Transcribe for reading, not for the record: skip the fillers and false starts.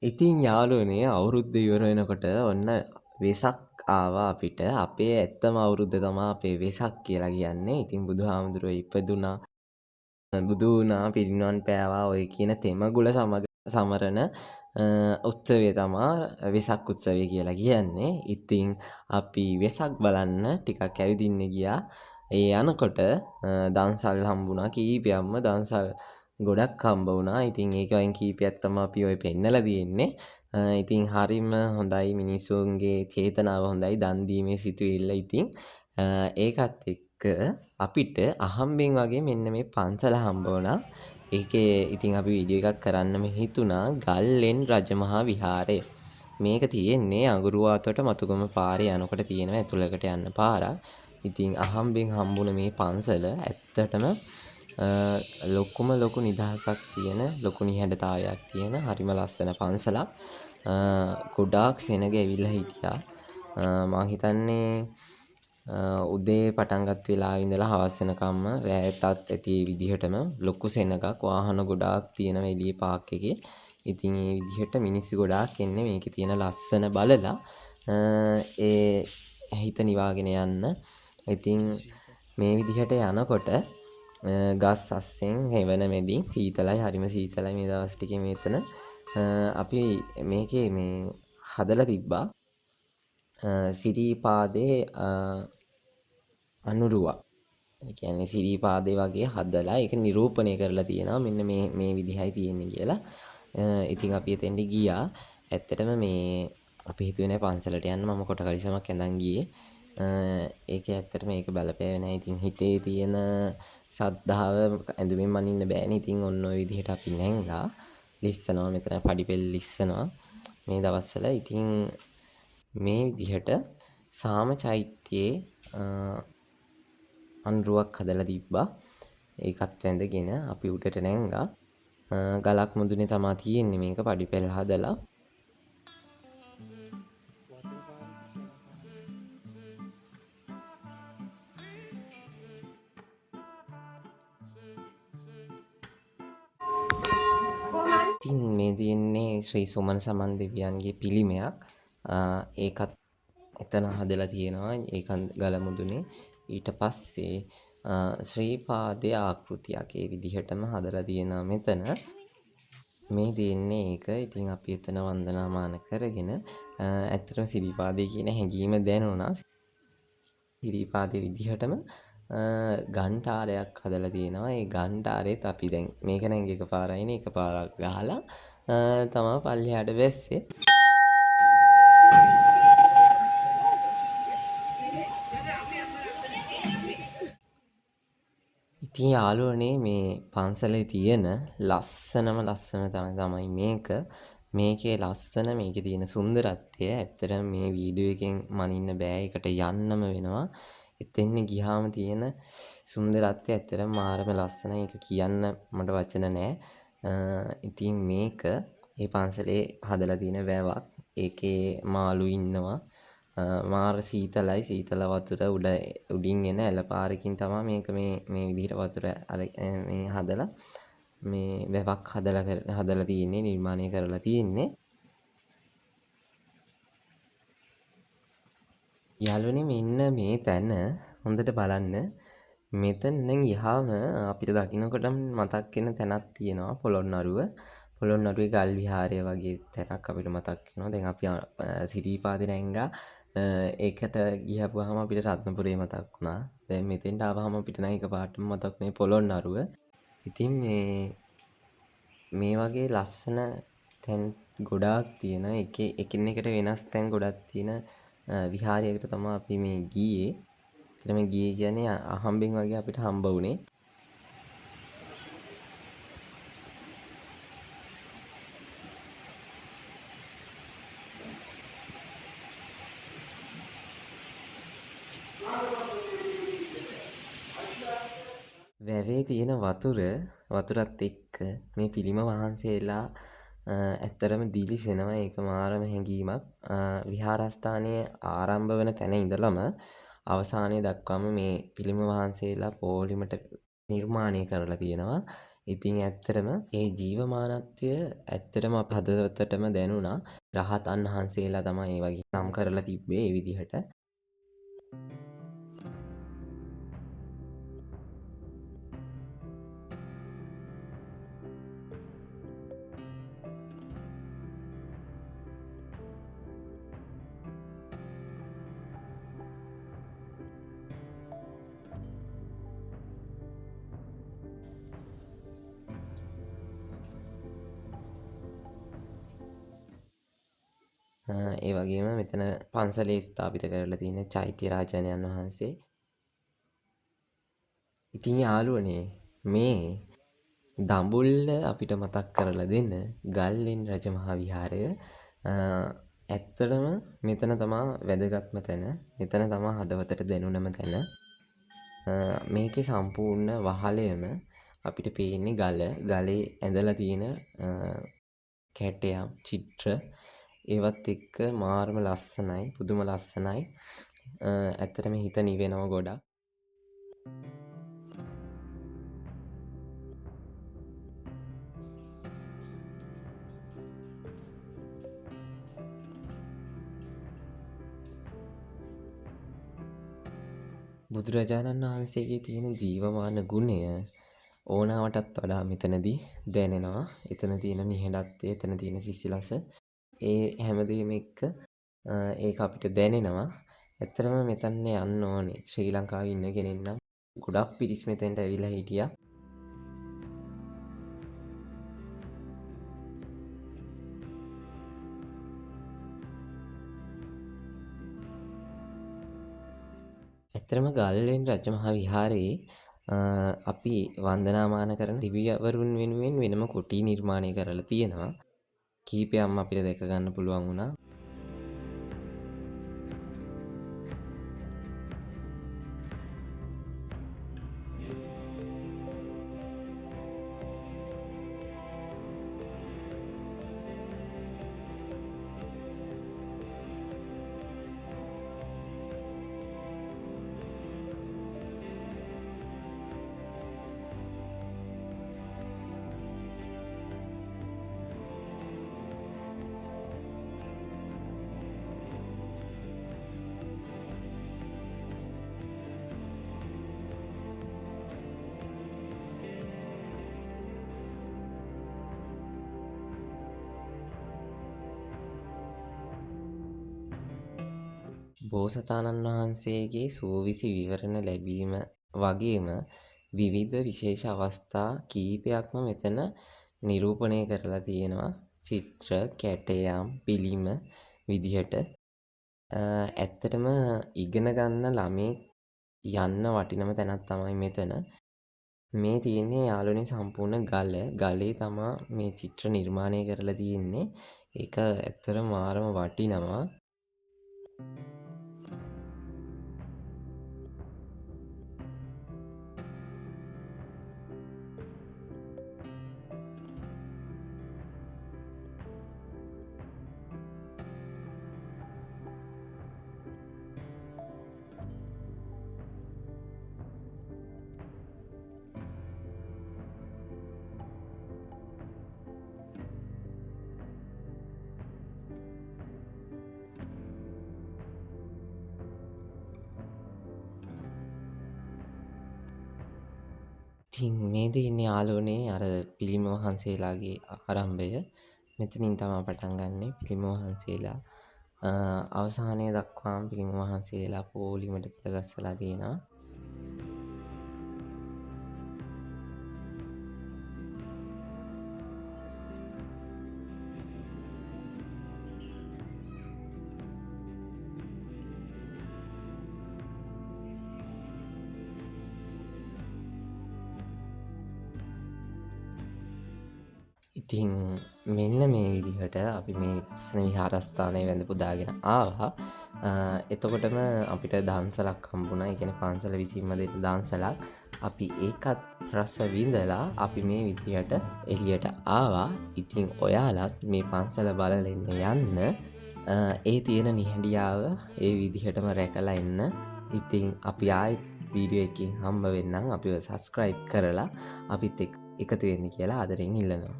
ඉතින් යාළුවනේ අවුරුද්ද ඉවර වෙනකොට ඔන්න වෙසක් ආවා අපිට. අපේ ඇත්තම අවුරුද්ද තමා අපේ වෙසක් කියලා කියන්නේ. ඉතින් බුදුහාමුදුරුවෝ ඉපදුනා, බුදු වුණා, පිරිනිවන් පෑවා ඔය කියන තෙමගුල සමග සමරන උත්සවය තමා වෙසක් උත්සවය කියලා කියන්නේ. ඉතින් අපි වෙසක් බලන්න ටිකක් ඇවිදින්න ගියා. ඒ යනකොට දන්සල් හම්බුණා කීපයක්ම දන්සල් ගොඩක් හම්බ වුණා. ඉතින් ඒකෙන් කීපයක් තමයි අපි ඔය පෙන්නලා තියෙන්නේ. ඉතින් හරිම හොඳයි මිනිසුන්ගේ චේතනාව හොඳයි දන් දීමේ සිතුවිල්ල. ඉතින් ඒකත් එක්ක අපිට අහම්බෙන් වගේ මෙන්න මේ පන්සල හම්බ වුණා. ඒකේ ඉතින් අපි වීඩියෝ එකක් කරන්නම හිතුණා ගල්ලෙන් රජමහා විහාරය. මේක තියෙන්නේ අඟුරුවාතොට මතුගම පාරේ යනකොට තියෙනවා ඇතුළකට යන්න පාරක්. ඉතින් අහම්බෙන් හම්බුණ මේ පන්සල ඇත්තටම ලොකුම ලොකු නිදහසක් තියෙන ලොකු නිහඬතාවයක් තියෙන හරිම ලස්සන පන්සලක්. ගොඩාක් සෙනග ඇවිල්ලා හිටියා. මම හිතන්නේ උදේ පටන් ගත්ත වෙලාවේ ඉඳලා හවස වෙනකම්ම රෑටත් ඇති ඒ විදිහටම ලොකු සෙනගක් වාහන ගොඩාක් තියෙනවා එළියේ පාක් එකේ. ඉතින් ඒ විදිහට මිනිස්සු ගොඩාක් එන්නේ මේකේ තියෙන ලස්සන බලලා ඒ හිත නිවාගෙන යන්න. ඉතින් මේ විදිහට යනකොට ගස් අස්සෙන් හෙවන මැදින් සීතලයි හරිම සීතලයි මේ දවස් ටිකේ මෙතන. අපි මේකේ මේ හදලා තිබ්බා සිරිපාදේ අනුරුවක්. ඒ කියන්නේ සිරිපාදේ වගේ හදලා ඒක නිරූපණය කරලා තියෙනවා මෙන්න මේ විදිහයි තියෙන්නේ කියලා. ඉතින් අපි එතෙන්ට ගියා. ඇත්තටම මේ අපි හිතුවේ නෑ පන්සලට යන්න. මම කොට කලිසමක් ඇඳන් ගියේ. ඒකේ ඇත්තටම ඒක බලපෑවේ නෑ. ඉතින් හිතේ තියෙන ශ්‍රද්ධාව ඇඳුමින් මනින්න බෑනේ. ඉතින් ඔන්න ඔය විදිහට අපි නැංගා ලිස්සනවා මෙතන පඩිපෙළ ලිස්සනවා මේ දවස්වල. ඉතින් මේ විදිහට සාම චෛත්‍යයේ අනුරුවක් හදලා තිබ්බා. ඒකත් වැඳගෙන අපි උඩට නැංගා. ගලක් මුදුනේ තමා තියෙන්නේ මේක පඩිපෙළ හදලා. ඉතින් මේ තියෙන්නේ ශ්‍රී සුමන සමන් දෙවියන්ගේ පිළිමයක්. ඒකත් එතන හදලා තියෙනවා ඒකත් ගල මුදුනේ. ඊට පස්සේ ශ්‍රී පාදයේ ආකෘතියක් ඒ විදිහටම හදලා තියෙනවා මෙතන. මේ තියෙන්නේ ඒක. ඉතින් අපි එතන වන්දනාමාන කරගෙන ඇත්තටම සිරිපාදේ කියන හැඟීම දැනුණා. සිරිපාදේ විදිහටම ඝණ්ඨාරයක් හදලා තියෙනවා. ඒ ඝණ්ඨාරෙත් අපි දැන් මේක නැංග එකපාරයිනේ එකපාරක් ගහලා තමයි පල්ලෙහාට බැස්සේ. ඉතින් යාළුවනේ මේ පන්සලේ තියෙන ලස්සනම ලස්සන තමයි මේක. මේකේ ලස්සන මේකේ තියෙන සුන්දරත්වය ඇත්තටම මේ වීඩියෝ එකෙන් මනින්න බෑ. ඒකට යන්නම වෙනවා. එතෙන් ගියාම තියෙන සුන්දරත්වය ඇත්තටම මාරම ලස්සනයි. ඒක කියන්න මට වචන නෑ. ඉතින් මේක මේ පන්සලේ හදලා තියෙන වැවක්. ඒකේ මාළු ඉන්නවා. මාර සීතලයි සීතල වතුර උඩින් එන ඇලපාරකින් තමයි මේක මේ විදිහට වතුර මේ හදලා මේ වැවක් හදලා තියෙන්නේ නිර්මාණය කරලා තියෙන්නේ. යාළුවනේ මෙන්න මේ තැන හොඳට බලන්න. මෙතනින් යහම අපිට දකින්නකොටම මතක් වෙන තැනක් තියෙනවා පොළොන්නරුව. පොළොන්නරුවේ ගල් විහාරය වගේ තැනක් අපිට මතක් වෙනවා. දැන් අපි සිරිපාදේ නැංගා ඒකට ගියපුවාම අපිට රත්නපුරේ මතක් වුණා. දැන් මෙතෙන්ට ආවම අපිට නම් එකපාරටම මතක් මේ පොළොන්නරුව. ඉතින් මේ වගේ ලස්සන තැන් ගොඩාක් තියෙන එකින් එකට වෙනස් තැන් ගොඩක් තියෙන විහාරයකට තමයි අපි මේ ගියේ. එතන මේ ගියේ කියන්නේ අහම්බෙන් වගේ අපිට හම්බ වුණේ. වැවේ තියෙන වතුරත් එක්ක මේ පිළිම වහන්සේලා ඇත්තරම දිලිසෙනවා. ඒක මාරම හැඟීමක්. විහාරස්ථානයේ ආරම්භ වන තැන ඉඳලම අවසානයේ දක්වාම මේ පිළිම වහන්සේලා පොලිමට නිර්මාණය කරලා තියෙනවා. ඉතින් ඇත්තටම ඒ ජීවමානත්වය ඇත්තටම අප හදවතටම දැනුණා. රහතන් වහන්සේලා තමයි ඒ වගේ නම් කරලා තිබ්බේ ඒ විදිහට. ඒ වගේම මෙතන පන්සලේ ස්ථාපිත කරලා තියෙන චෛත්‍ය රාජානයන් වහන්සේ. ඉතින් යාළුවනේ මේ දඹුල්ල අපිට මතක් කරලා දෙන්න ගල්ලෙන් රජමහා විහාරය. ඇත්තටම මෙතන තමා වැදගත්ම තැන. මෙතන තමා හදවතට දැනුණම තැන. මේකේ සම්පූර්ණ වහලයම අපිට පේන්නේ ගල. ගලේ ඇඳලා තියෙන කැටයම් චිත්‍ර ඒවත් එක්ක මාරම ලස්සනයි, පුදුම ලස්සනයි. ඇත්තටම හිත නිවෙනවා ගොඩක්. බුදුරජාණන් වහන්සේගේ තියෙන ජීවමාන ගුණය ඕනාවටත් වඩා මෙතනදී දැනෙනවා. එතන තියෙන නිහඬත්වය, එතන තියෙන සිසිලස, ඒ හැමදේම එක්ක ඒක අපිට දැනෙනවා. ඇත්තටම මෙතන යන්න ඕනේ. ශ්‍රී ලංකාවේ ඉන්න කෙනෙක් නම් ගොඩක් පිරිස් මෙතෙන්ට ඇවිල්ලා හිටියා. ඇත්තටම ගල්ලෙන් රජමහා විහාරයේ අපි වන්දනාමාන කරන දිව්‍යවරුන් වෙනුවෙන් වෙනම කුටි නිර්මාණය කරලා තියෙනවා. කීපයක්ම අපිට දැක ගන්න පුළුවන් වුණා. බෝසතාණන් වහන්සේගේ සූවිසි විවරණ ලැබීම වගේම විවිධ විශේෂ අවස්ථා කීපයක්ම මෙතන නිරූපණය කරලා තියෙනවා. චිත්‍ර, කැටයම්, පිළිම විදිහට. ඇත්තටම ඉගෙන ගන්න ළමේ යන්න වටිනම තැනක් තමයි මෙතන. මේ තියෙන්නේ යාළුවනේ සම්පූර්ණ ගල. ගලේ තමා මේ චිත්‍ර නිර්මාණය කරලා තියෙන්නේ. ඒක ඇත්තටම මාරම වටිනවා. ඉතින් මේ තියෙන්නේ යාළුවනේ අර පිළිම වහන්සේලාගේ ආරම්භය. මෙතනින් තමයි පටන් ගන්නෙ පිළිම වහන්සේලා. අවසානය දක්වාම පිළිම වහන්සේලා පොලිමට පිටගස්සලා තියෙනවා. ඉතින් මෙන්න මේ විදිහට අපි මේ ලස්සන විහාරස්ථානයේ වැඳ පුදාගෙන ආවා. එතකොටම අපිට දන්සලක් හම්බුණා. ඒ කියන්නේ පන්සල විසින්ම දෙන දන්සලක්. අපි ඒකත් රස විඳලා අපි මේ විදිහට එළියට ආවා. ඉතින් ඔයාලත් මේ පන්සල බලලා යන්න. ඒ තියෙන නිහඬියාව ඒ විදිහටම රැකලා එන්න. ඉතින් අපි ආයෙත් වීඩියෝ එකකින් හම්බ වෙන්නම්. අපිව subscribe කරලා අපිත් එක්ක එකතු වෙන්න කියලා ආදරෙන් ඉල්ලනවා.